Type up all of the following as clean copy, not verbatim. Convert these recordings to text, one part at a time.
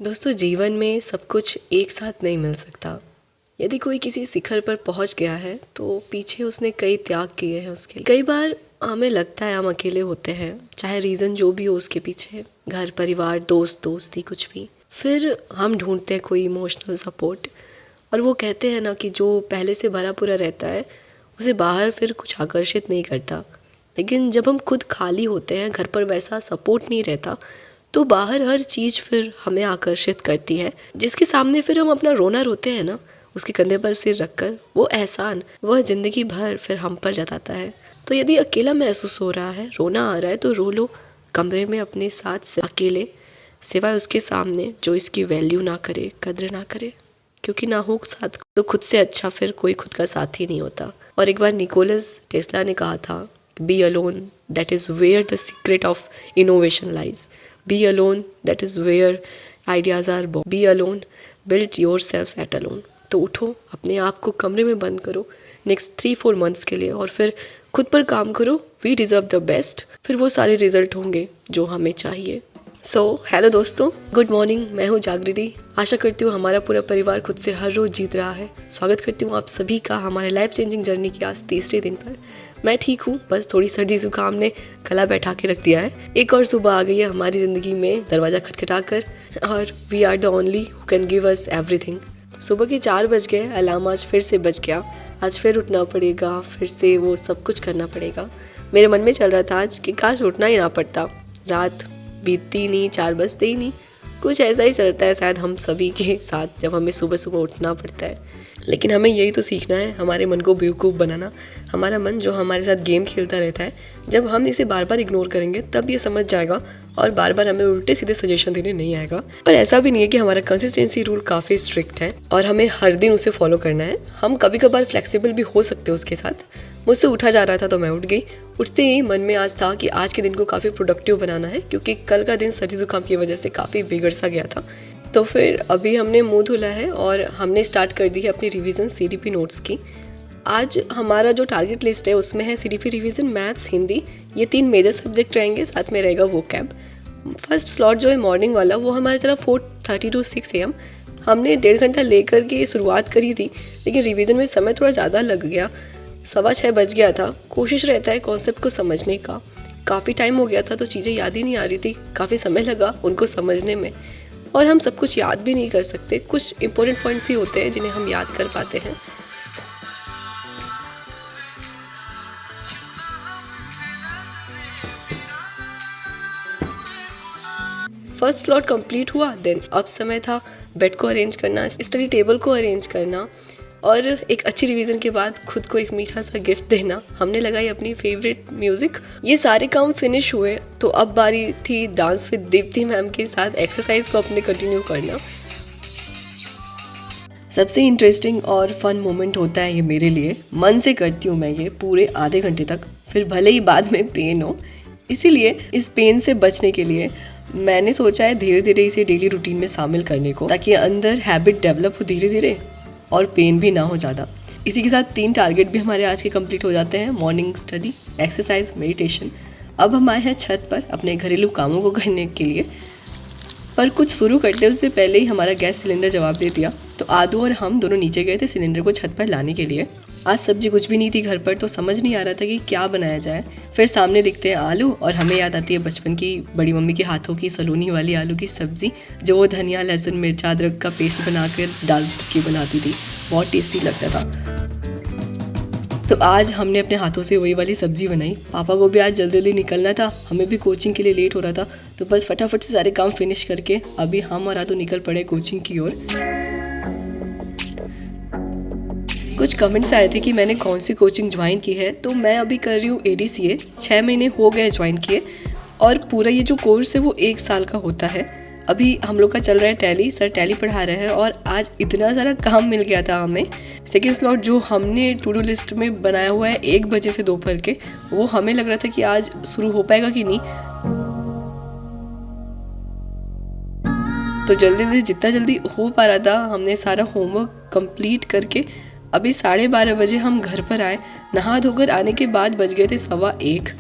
दोस्तों, जीवन में सब कुछ एक साथ नहीं मिल सकता। यदि कोई किसी शिखर पर पहुंच गया है तो पीछे उसने कई त्याग किए हैं उसके लिए। कई बार हमें लगता है हम अकेले होते हैं, चाहे रीज़न जो भी हो उसके पीछे, घर परिवार दोस्ती कुछ भी। फिर हम ढूंढते हैं कोई इमोशनल सपोर्ट, और वो कहते हैं ना कि जो पहले से भरा पूरा रहता है उसे बाहर फिर कुछ आकर्षित नहीं करता। लेकिन जब हम खुद खाली होते हैं, घर पर वैसा सपोर्ट नहीं रहता, तो बाहर हर चीज़ फिर हमें आकर्षित करती है। जिसके सामने फिर हम अपना रोना रोते हैं ना, उसके कंधे पर सिर रखकर, वो एहसान वह ज़िंदगी भर फिर हम पर जताता है। तो यदि अकेला महसूस हो रहा है, रोना आ रहा है, तो रो लो कमरे में अपने साथ से अकेले, सिवाय उसके सामने जो इसकी वैल्यू ना करे, कद्र ना करे। क्योंकि ना हो साथ तो खुद से अच्छा फिर कोई खुद का साथी नहीं होता। और एक बार निकोलस टेस्ला ने कहा था, be alone, that is where the secret of innovation lies. Be alone, that is where ideas are born. Be alone, build yourself at alone. तो उठो, अपने आप को कमरे में बंद करो नेक्स्ट 3-4 मंथ्स के लिए, और फिर खुद पर काम करो। वी डिज़र्व द बेस्ट, फिर वो सारे रिजल्ट होंगे जो हमें चाहिए। हेलो दोस्तों, गुड मॉर्निंग। मैं हूँ जागृति। आशा करती हूँ हमारा पूरा परिवार खुद से हर रोज़ जीत रहा है। स्वागत करती हूँ आप सभी का हमारे लाइफ चेंजिंग जर्नी की आज तीसरे दिन पर। मैं ठीक हूँ, बस थोड़ी सर्दी जुकाम ने गला बैठा के रख दिया है। एक और सुबह आ गई है हमारी ज़िंदगी में दरवाज़ा खटखटा कर, और we are the only who can give us everything. सुबह के 4 बज गए, अलार्म आज फिर से बज गया। आज फिर उठना पड़ेगा, फिर से वो सब कुछ करना पड़ेगा। मेरे मन में चल रहा था आज कि काश उठना ही ना पड़ता। रात बीतती नहीं, 4 बजते ही नहीं। कुछ ऐसा ही चलता है शायद हम सभी के साथ, जब हमें सुबह सुबह उठना पड़ता है। लेकिन हमें यही तो सीखना है, हमारे मन को बेवकूफ़ बनाना। हमारा मन जो हमारे साथ गेम खेलता रहता है, जब हम इसे बार बार इग्नोर करेंगे तब ये समझ जाएगा और बार बार हमें उल्टे सीधे सजेशन देने नहीं आएगा। और ऐसा भी नहीं है कि हमारा कंसिस्टेंसी रूल काफ़ी स्ट्रिक्ट है और हमें हर दिन उसे फॉलो करना है। हम कभी कभार फ्लेक्सिबल भी हो सकते हैं उसके साथ। मुझसे उठा जा रहा था तो मैं उठ गई। उठते ही मन में आज था कि आज के दिन को काफ़ी प्रोडक्टिव बनाना है, क्योंकि कल का दिन सर्दी जुकाम की वजह से काफ़ी बिगड़ सा गया था। तो फिर अभी हमने मुंह धुला है और हमने स्टार्ट कर दी है अपनी रिवीजन सीडीपी नोट्स की। आज हमारा जो टारगेट लिस्ट है उसमें है सीडीपी रिवीजन, मैथ्स, हिंदी, ये 3 मेजर सब्जेक्ट रहेंगे। साथ में रहेगा वोकैब। फर्स्ट स्लॉट जो है मॉर्निंग वाला, वो हमारा चला 4:30 to 6 AM। हमने 1.5 घंटा लेकर के शुरुआत करी थी, लेकिन रिवीजन में समय थोड़ा ज़्यादा लग गया। 6:15 बज गया था। कोशिश रहता है कॉन्सेप्ट को समझने का। काफ़ी टाइम हो गया था तो चीज़ें याद ही नहीं आ रही थी। काफ़ी समय लगा उनको समझने में, और हम सब कुछ याद भी नहीं कर सकते। कुछ इंपॉर्टेंट पॉइंट्स ही होते हैं जिन्हें हम याद कर पाते हैं। फर्स्ट स्लॉट कंप्लीट हुआ। देन अब समय था बेड को अरेंज करना, स्टडी टेबल को अरेंज करना, और एक अच्छी रिवीजन के बाद खुद को एक मीठा सा गिफ्ट देना। हमने लगाई अपनी फेवरेट म्यूज़िक। ये सारे काम फिनिश हुए तो अब बारी थी डांस विद दीप्ति मैम के साथ एक्सरसाइज को अपने कंटिन्यू करना। सबसे इंटरेस्टिंग और फन मोमेंट होता है ये मेरे लिए। मन से करती हूँ मैं ये पूरे आधे घंटे तक, फिर भले ही बाद में पेन हो। इसीलिए इस पेन से बचने के लिए मैंने सोचा है धीरे धीरे इसे डेली रूटीन में शामिल करने को, ताकि अंदर हैबिट डेवलप हो धीरे धीरे और पेन भी ना हो ज़्यादा। इसी के साथ 3 टारगेट भी हमारे आज के कंप्लीट हो जाते हैं, मॉर्निंग स्टडी, एक्सरसाइज, मेडिटेशन। अब हम आए हैं छत पर अपने घरेलू कामों को करने के लिए। पर कुछ शुरू करते उससे पहले ही हमारा गैस सिलेंडर जवाब दे दिया। तो आदू और हम दोनों नीचे गए थे सिलेंडर को छत पर लाने के लिए। आज सब्जी कुछ भी नहीं थी घर पर, तो समझ नहीं आ रहा था कि क्या बनाया जाए। फिर सामने दिखते हैं आलू, और हमें याद आती है बचपन की बड़ी मम्मी के हाथों की सलोनी वाली आलू की सब्ज़ी, जो वो धनिया, लहसुन, मिर्चा, अदरक का पेस्ट बना कर डाल के बनाती थी। बहुत टेस्टी लगता था। तो आज हमने अपने हाथों से वही वाली सब्ज़ी बनाई। पापा को भी आज जल्दी जल्दी निकलना था, हमें भी कोचिंग के लिए लेट हो रहा था, तो बस फटाफट से सारे काम फिनिश करके अभी हम और आदू निकल पड़े कोचिंग की ओर। कुछ कमेंट्स आए थे कि मैंने कौन सी कोचिंग ज्वाइन की है, तो मैं अभी कर रही हूँ ADCA। 6 महीने हो गए ज्वाइन किए, और पूरा ये जो कोर्स है वो 1 साल का होता है। अभी हम लोग का चल रहा है टैली, सर टैली पढ़ा रहे हैं, और आज इतना सारा काम मिल गया था हमें। सेकेंड स्लॉट जो हमने टू डू लिस्ट में बनाया हुआ है 1 बजे से दोपहर के, वो हमें लग रहा था कि आज शुरू हो पाएगा कि नहीं। तो जल्दी जितना जल्दी हो पा रहा था हमने सारा होमवर्क कंप्लीट करके अभी 12:30 बजे हम घर पर आए। नहा धोकर आने के बाद बज गए थे 1:15।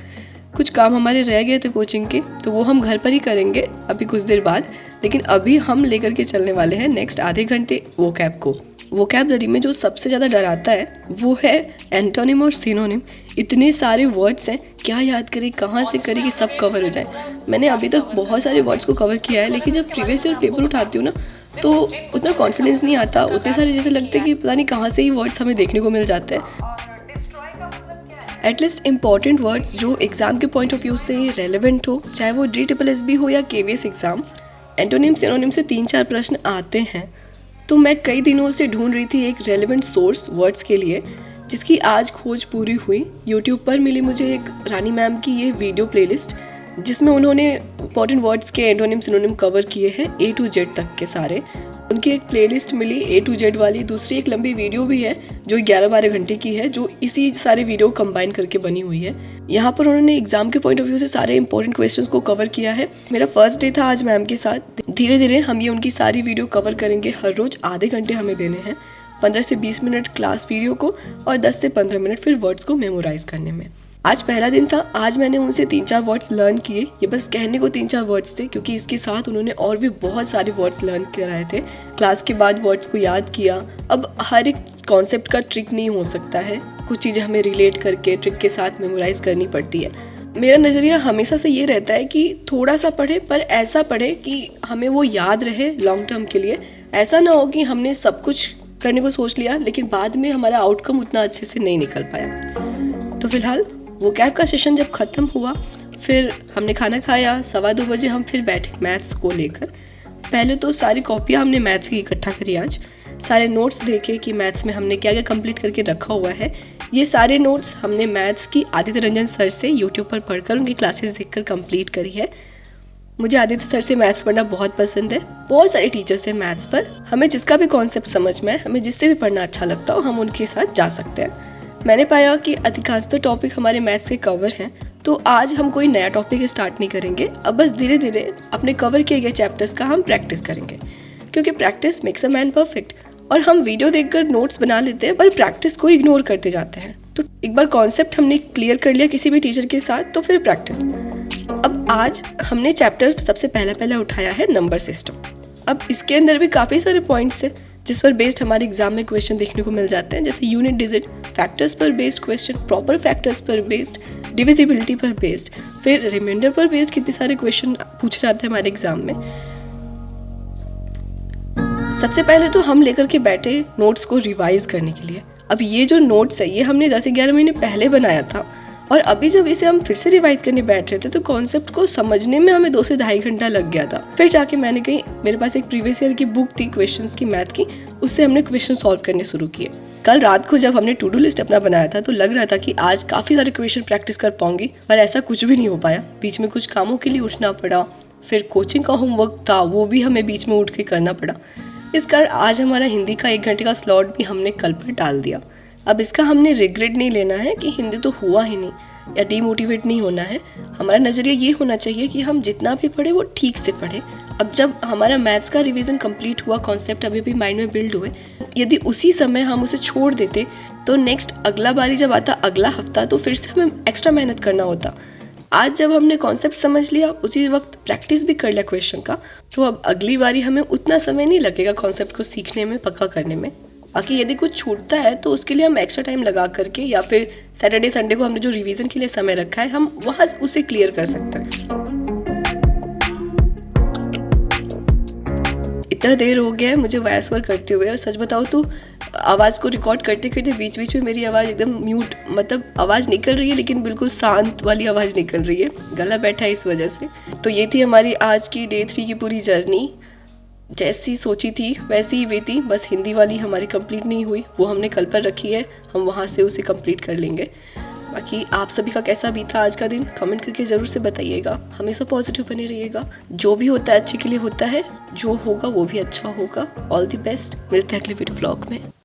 कुछ काम हमारे रह गए थे कोचिंग के, तो वो हम घर पर ही करेंगे अभी कुछ देर बाद। लेकिन अभी हम लेकर के चलने वाले हैं नेक्स्ट आधे घंटे वोकैब को। वोकैबलरी में जो सबसे ज़्यादा डराता है वो है एंटोनिम और सिनोनिम। इतने सारे वर्ड्स हैं, क्या याद करें, कहाँ से करें कि सब कवर हो जाए। मैंने अभी तक बहुत सारे वर्ड्स को कवर किया है, लेकिन जब प्रीवियस ईयर पेपर उठाती हूँ ना तो उतना कॉन्फिडेंस नहीं आता। उतने सारे जैसे लगते हैं कि पता नहीं कहाँ से ही वर्ड्स हमें देखने को मिल जाते हैं। एटलीस्ट इंपॉर्टेंट वर्ड्स जो एग्जाम के पॉइंट ऑफ व्यू से रेलेवेंट हो, चाहे वो DSSB हो या KVS एग्ज़ाम, एंटोनिम सिनोनिम से 3-4 प्रश्न आते हैं। तो मैं कई दिनों से ढूंढ रही थी एक रेलेवेंट सोर्स वर्ड्स के लिए, जिसकी आज खोज पूरी हुई। यूट्यूब पर मिली मुझे एक रानी मैम की ये वीडियो प्लेलिस्ट, जिसमें उन्होंने इंपॉर्टेंट वर्ड्स के एंटोनिम सिनोनिम कवर किए हैं A to Z तक के सारे। उनकी एक प्लेलिस्ट मिली A to Z वाली। दूसरी एक लंबी वीडियो भी है जो 11-12 घंटे की है, जो इसी सारे वीडियो कंबाइन करके बनी हुई है। यहाँ पर उन्होंने एग्जाम के पॉइंट ऑफ व्यू से सारे इंपॉर्टेंट क्वेश्चंस को कवर किया है। मेरा फर्स्ट डे था आज मैम के साथ। धीरे धीरे हम ये उनकी सारी वीडियो कवर करेंगे। हर रोज आधे घंटे हमें देने हैं, 15 से 20 मिनट क्लास वीडियो को और 10 से 15 मिनट फिर वर्ड्स को मेमोराइज करने में। आज पहला दिन था। आज मैंने उनसे 3-4 वर्ड्स लर्न किए। ये बस कहने को 3-4 वर्ड्स थे, क्योंकि इसके साथ उन्होंने और भी बहुत सारे वर्ड्स लर्न कराए थे। क्लास के बाद वर्ड्स को याद किया। अब हर एक कॉन्सेप्ट का ट्रिक नहीं हो सकता है, कुछ चीज़ें हमें रिलेट करके ट्रिक के साथ मेमोराइज करनी पड़ती है। मेरा नज़रिया हमेशा से ये रहता है कि थोड़ा सा पढ़े, पर ऐसा पढ़े कि हमें वो याद रहे लॉन्ग टर्म के लिए। ऐसा ना हो कि हमने सब कुछ करने को सोच लिया लेकिन बाद में हमारा आउटकम उतना अच्छे से नहीं निकल पाया। तो फिलहाल वोकैब का सेशन जब ख़त्म हुआ, फिर हमने खाना खाया। 2:15 बजे हम फिर बैठे मैथ्स को लेकर। पहले तो सारी कॉपियाँ हमने मैथ्स की इकट्ठा करी। आज सारे नोट्स देखे कि मैथ्स में हमने क्या क्या कंप्लीट करके रखा हुआ है। ये सारे नोट्स हमने मैथ्स की आदित्य रंजन सर से यूट्यूब पर पढ़कर उनकी क्लासेस देखकर कंप्लीट करी है। मुझे आदित्य सर से मैथ्स पढ़ना बहुत पसंद है। बहुत सारे टीचर्स हैं मैथ्स पर। हमें जिसका भी कॉन्सेप्ट समझ में, हमें जिससे भी पढ़ना अच्छा लगता हो, हम उनके साथ जा सकते हैं। मैंने पाया कि अधिकांशतः टॉपिक हमारे मैथ्स के कवर हैं, तो आज हम कोई नया टॉपिक स्टार्ट नहीं करेंगे। अब बस धीरे धीरे अपने कवर किए गए चैप्टर्स का हम प्रैक्टिस करेंगे, क्योंकि practice makes a man perfect. और हम वीडियो देखकर नोट्स बना लेते हैं, पर प्रैक्टिस को इग्नोर करते जाते हैं। तो एक बार कॉन्सेप्ट हमने क्लियर कर लिया किसी भी टीचर के साथ, तो फिर प्रैक्टिस। अब आज हमने चैप्टर सबसे पहला उठाया है नंबर सिस्टम। अब इसके अंदर भी काफ़ी सारे पॉइंट्स हैं जिस पर बेस्ड हमारे एग्जाम में क्वेश्चन देखने को मिल जाते हैं, जैसे यूनिट डिजिट, फैक्टर्स पर बेस्ड क्वेश्चन, प्रॉपर फैक्टर्स पर बेस्ड, डिविजिबिलिटी पर बेस्ड, फिर रिमाइंडर पर बेस्ड कितने सारे क्वेश्चन पूछे जाते हैं हमारे एग्जाम में। सबसे पहले तो हम लेकर के बैठे नोट्स को रिवाइज करने के लिए। अब ये जो नोट्स है ये हमने 10-11 महीने पहले बनाया था, और अभी जब इसे हम फिर से रिवाइज करने बैठ रहे थे तो कॉन्सेप्ट को समझने में हमें 2 से ढाई घंटा लग गया था। फिर जाके मैंने कहीं, मेरे पास एक प्रीवियस ईयर की बुक थी क्वेश्चंस की, मैथ की, उससे हमने क्वेश्चन सॉल्व करने शुरू किए। कल रात को जब हमने टू डू लिस्ट अपना बनाया था तो लग रहा था कि आज काफ़ी सारे क्वेश्चन प्रैक्टिस कर पाऊंगी, पर ऐसा कुछ भी नहीं हो पाया। बीच में कुछ कामों के लिए उठना पड़ा, फिर कोचिंग का होमवर्क था वो भी हमें बीच में उठ के करना पड़ा। इस कारण आज हमारा हिंदी का 1 घंटे का स्लॉट भी हमने कल पर डाल दिया। अब इसका हमने रिग्रेट नहीं लेना है कि हिंदी तो हुआ ही नहीं, या डीमोटिवेट नहीं होना है। हमारा नज़रिया ये होना चाहिए कि हम जितना भी पढ़े वो ठीक से पढ़े। अब जब हमारा मैथ्स का रिवीजन कंप्लीट हुआ, कॉन्सेप्ट अभी भी माइंड में बिल्ड हुए, यदि उसी समय हम उसे छोड़ देते तो नेक्स्ट अगला बारी जब आता, अगला हफ्ता, तो फिर से हमें एक्स्ट्रा मेहनत करना होता। आज जब हमने कॉन्सेप्ट समझ लिया, उसी वक्त प्रैक्टिस भी कर लिया क्वेश्चन का, तो अब अगली बारी हमें उतना समय नहीं लगेगा कॉन्सेप्ट को सीखने में, पक्का करने में। बाकी यदि कुछ छूटता है तो उसके लिए हम एक्स्ट्रा टाइम लगा करके, या फिर सैटरडे संडे को हमने जो रिवीजन के लिए समय रखा है, हम वहाँ उसे क्लियर कर सकते हैं। इतना देर हो गया है मुझे वॉइस ओवर करते हुए, और सच बताओ तो आवाज़ को रिकॉर्ड करते करते बीच बीच में मेरी आवाज़ एकदम म्यूट, मतलब आवाज़ निकल रही है लेकिन बिल्कुल शांत वाली आवाज़ निकल रही है, गला बैठा है इस वजह से। तो ये थी हमारी आज की डे 3 की पूरी जर्नी। जैसी सोची थी वैसी ही बीती, बस हिंदी वाली हमारी कंप्लीट नहीं हुई, वो हमने कल पर रखी है, हम वहाँ से उसे कंप्लीट कर लेंगे। बाकी आप सभी का कैसा बीता आज का दिन, कमेंट करके ज़रूर से बताइएगा। हमेशा पॉजिटिव बने रहिएगा। जो भी होता है अच्छे के लिए होता है, जो होगा वो भी अच्छा होगा। All the best. मिलते हैं अगले वीडियो व्लॉग में।